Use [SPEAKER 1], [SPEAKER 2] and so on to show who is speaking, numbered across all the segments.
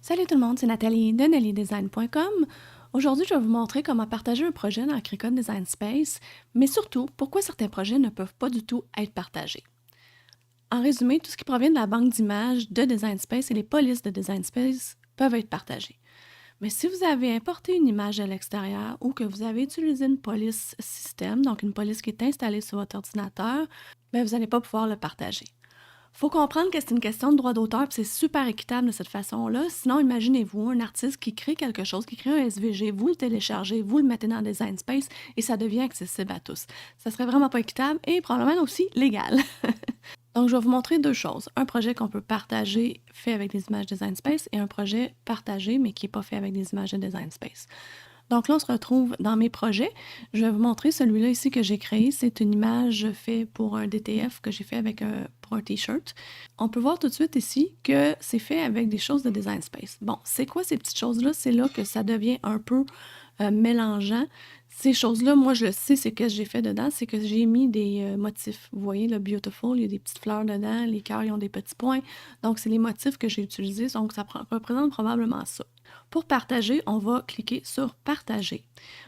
[SPEAKER 1] Salut tout le monde, c'est Nathalie de nellydesign.com. Aujourd'hui, je vais vous montrer comment partager un projet dans Cricut Design Space, mais surtout, pourquoi certains projets ne peuvent pas du tout être partagés. En résumé, tout ce qui provient de la banque d'images de Design Space et les polices de Design Space peuvent être partagés. Mais si vous avez importé une image à l'extérieur ou que vous avez utilisé une police système, donc une police qui est installée sur votre ordinateur, vous n'allez pas pouvoir le partager. Faut comprendre que c'est une question de droit d'auteur, puis c'est super équitable de cette façon-là. Sinon, imaginez-vous un artiste qui crée quelque chose, qui crée un SVG, vous le téléchargez, vous le mettez dans Design Space et ça devient accessible à tous. Ça serait vraiment pas équitable et probablement aussi légal. Donc, je vais vous montrer deux choses. Un projet qu'on peut partager fait avec des images Design Space et un projet partagé mais qui n'est pas fait avec des images de Design Space. Donc là, on se retrouve dans mes projets. Je vais vous montrer celui-là ici que j'ai créé. C'est une image faite pour un DTF que j'ai fait pour un T-shirt. On peut voir tout de suite ici que c'est fait avec des choses de Design Space. Bon, c'est quoi ces petites choses-là? C'est là que ça devient un peu mélangeant. Ces choses-là, moi, je le sais, c'est que j'ai fait dedans, c'est que j'ai mis des motifs. Vous voyez, le Beautiful, il y a des petites fleurs dedans, les cœurs, ils ont des petits points. Donc, c'est les motifs que j'ai utilisés, donc ça représente probablement ça. Pour partager, on va cliquer sur Partager.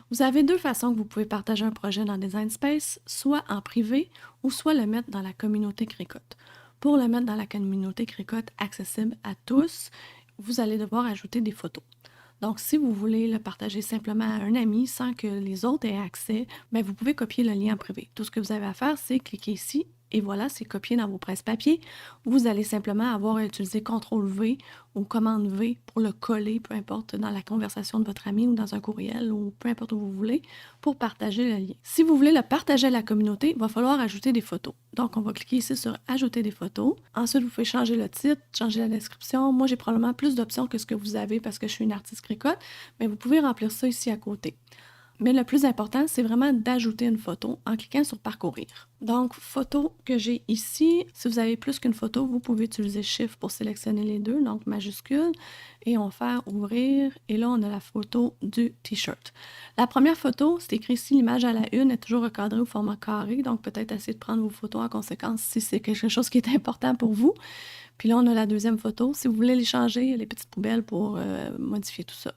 [SPEAKER 1] Vous avez deux façons que vous pouvez partager un projet dans Design Space, soit en privé ou soit le mettre dans la communauté Cricut. Pour le mettre dans la communauté Cricut accessible à tous, vous allez devoir ajouter des photos. Donc, si vous voulez le partager simplement à un ami sans que les autres aient accès, vous pouvez copier le lien en privé. Tout ce que vous avez à faire, c'est cliquer ici et voilà, c'est copié dans vos presse-papier. Vous allez simplement avoir à utiliser CTRL-V ou commande V pour le coller, peu importe, dans la conversation de votre ami ou dans un courriel ou peu importe où vous voulez, pour partager le lien. Si vous voulez le partager à la communauté, il va falloir ajouter des photos. Donc, on va cliquer ici sur Ajouter des photos. Ensuite, vous pouvez changer le titre, changer la description. Moi, j'ai probablement plus d'options que ce que vous avez parce que je suis une artiste Cricut, mais vous pouvez remplir ça ici à côté. Mais le plus important, c'est vraiment d'ajouter une photo en cliquant sur Parcourir. Donc, photo que j'ai ici, si vous avez plus qu'une photo, vous pouvez utiliser Shift pour sélectionner les deux, donc majuscule, et on va faire Ouvrir, et là, on a la photo du T-shirt. La première photo, c'est écrit ici, l'image à la une est toujours recadrée au format carré, donc peut-être essayer de prendre vos photos en conséquence si c'est quelque chose qui est important pour vous. Puis là, on a la deuxième photo. Si vous voulez les changer, il y a les petites poubelles pour modifier tout ça.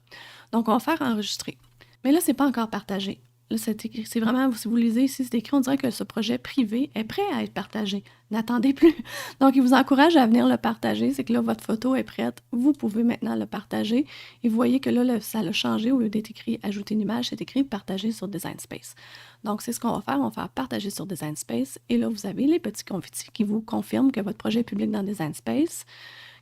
[SPEAKER 1] Donc, on va faire Enregistrer. Mais là, c'est pas encore partagé. Là, c'est vraiment, si vous lisez ici, c'est écrit, on dirait que ce projet privé est prêt à être partagé. N'attendez plus. Donc, il vous encourage à venir le partager. C'est que là, votre photo est prête. Vous pouvez maintenant le partager. Et vous voyez que là, ça l'a changé. Au lieu d'être écrit Ajouter une image, c'est écrit Partager sur Design Space. Donc, c'est ce qu'on va faire. On va faire Partager sur Design Space. Et là, vous avez les petits confitis qui vous confirment que votre projet est public dans Design Space.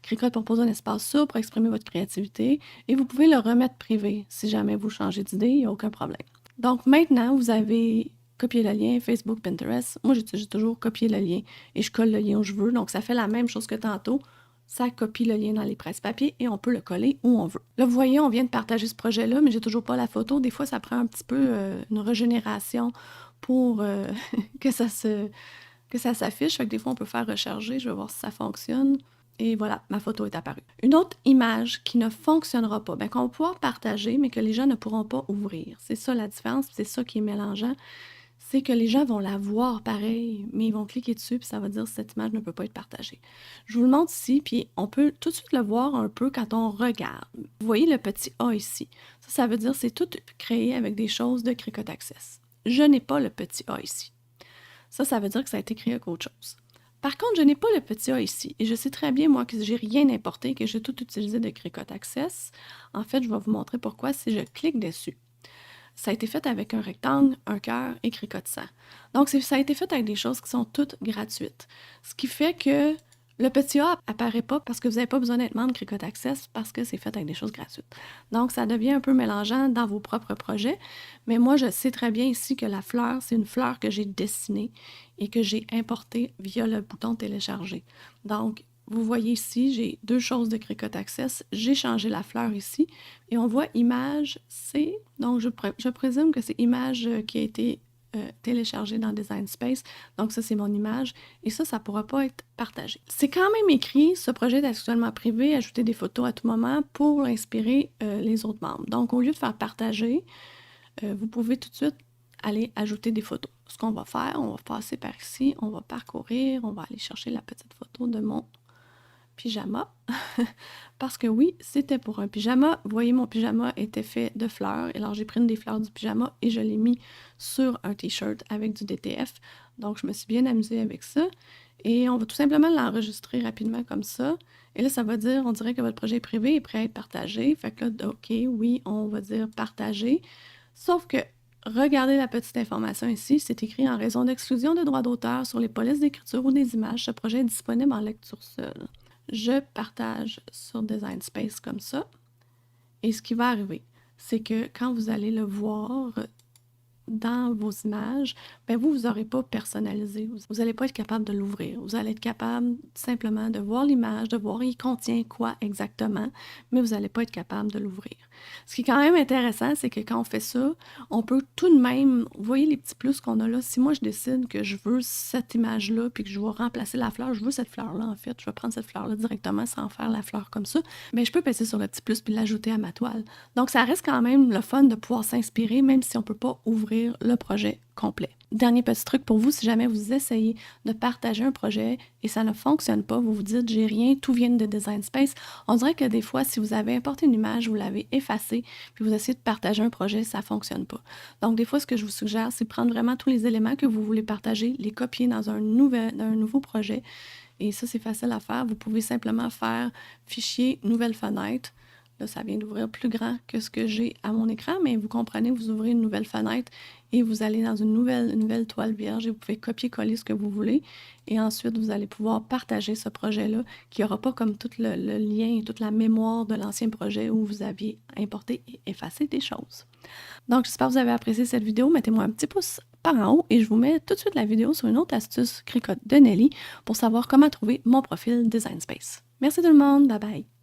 [SPEAKER 1] Cricut propose un espace souple pour exprimer votre créativité et vous pouvez le remettre privé. Si jamais vous changez d'idée, il n'y a aucun problème. Donc maintenant, vous avez copié le lien Facebook, Pinterest. Moi, j'utilise toujours copier le lien et je colle le lien où je veux. Donc, ça fait la même chose que tantôt. Ça copie le lien dans les presse-papier et on peut le coller où on veut. Là, vous voyez, on vient de partager ce projet-là, mais j'ai toujours pas la photo. Des fois, ça prend un petit peu une régénération pour que ça s'affiche. Fait que des fois, on peut faire recharger. Je vais voir si ça fonctionne. Et voilà, ma photo est apparue. Une autre image qui ne fonctionnera pas, qu'on va pouvoir partager, mais que les gens ne pourront pas ouvrir. C'est ça la différence, c'est ça qui est mélangeant. C'est que les gens vont la voir pareil, mais ils vont cliquer dessus, puis ça va dire que cette image ne peut pas être partagée. Je vous le montre ici, puis on peut tout de suite le voir un peu quand on regarde. Vous voyez le petit A ici. Ça veut dire que c'est tout créé avec des choses de Cricut Access. Je n'ai pas le petit A ici. Ça veut dire que ça a été créé avec autre chose. Par contre, je n'ai pas le petit A ici. Et je sais très bien, moi, que j'ai rien importé, que j'ai tout utilisé de Cricut Access. En fait, je vais vous montrer pourquoi si je clique dessus. Ça a été fait avec un rectangle, un cœur et Cricut 100. Donc, ça a été fait avec des choses qui sont toutes gratuites. Ce qui fait que le petit A apparaît pas parce que vous n'avez pas besoin d'être membre de Cricut Access parce que c'est fait avec des choses gratuites. Donc, ça devient un peu mélangeant dans vos propres projets. Mais moi, je sais très bien ici que la fleur, c'est une fleur que j'ai dessinée et que j'ai importée via le bouton télécharger. Donc, vous voyez ici, j'ai deux choses de Cricut Access. J'ai changé la fleur ici et on voit image C. Donc, je présume que c'est image qui a été téléchargée dans Design Space. Donc, ça, c'est mon image. Et ça ne pourra pas être partagé. C'est quand même écrit, ce projet est actuellement privé, ajouter des photos à tout moment pour inspirer les autres membres. Donc, au lieu de faire partager, vous pouvez tout de suite aller ajouter des photos. Ce qu'on va faire, on va passer par ici, on va parcourir, on va aller chercher la petite photo de mon pyjama. Parce que oui, c'était pour un pyjama. Vous voyez, mon pyjama était fait de fleurs. Alors, j'ai pris une des fleurs du pyjama et je l'ai mis sur un t-shirt avec du DTF. Donc, je me suis bien amusée avec ça. Et on va tout simplement l'enregistrer rapidement comme ça. Et là, ça va dire, on dirait que votre projet est privé est prêt à être partagé. Fait que là, OK, oui, on va dire partager. Sauf que, regardez la petite information ici, c'est écrit en raison d'exclusion de droits d'auteur sur les polices d'écriture ou des images, ce projet est disponible en lecture seule. Je partage sur Design Space comme ça. Et ce qui va arriver, c'est que quand vous allez le voir dans vos images, ben vous n'aurez pas personnalisé. Vous n'allez pas être capable de l'ouvrir. Vous allez être capable simplement de voir l'image, de voir il contient quoi exactement, mais vous n'allez pas être capable de l'ouvrir. Ce qui est quand même intéressant, c'est que quand on fait ça, on peut tout de même, vous voyez les petits plus qu'on a là, si moi je décide que je veux cette image-là, puis que je vais remplacer la fleur, je veux cette fleur-là en fait, je vais prendre cette fleur-là directement sans faire la fleur comme ça, mais je peux passer sur le petit plus puis l'ajouter à ma toile. Donc ça reste quand même le fun de pouvoir s'inspirer, même si on ne peut pas ouvrir le projet complet. Dernier petit truc pour vous, si jamais vous essayez de partager un projet et ça ne fonctionne pas, vous vous dites j'ai rien, tout vient de Design Space, on dirait que des fois, si vous avez importé une image, vous l'avez effacée, puis vous essayez de partager un projet, ça ne fonctionne pas. Donc des fois, ce que je vous suggère, c'est prendre vraiment tous les éléments que vous voulez partager, les copier dans un nouveau projet. Et ça, c'est facile à faire. Vous pouvez simplement faire fichier, nouvelle fenêtre. Là, ça vient d'ouvrir plus grand que ce que j'ai à mon écran, mais vous comprenez, vous ouvrez une nouvelle fenêtre et vous allez dans une nouvelle toile vierge et vous pouvez copier-coller ce que vous voulez. Et ensuite, vous allez pouvoir partager ce projet-là qui n'aura pas comme tout le lien et toute la mémoire de l'ancien projet où vous aviez importé et effacé des choses. Donc, j'espère que vous avez apprécié cette vidéo. Mettez-moi un petit pouce par en haut et je vous mets tout de suite la vidéo sur une autre astuce Cricut de Nelly pour savoir comment trouver mon profil Design Space. Merci tout le monde, bye bye!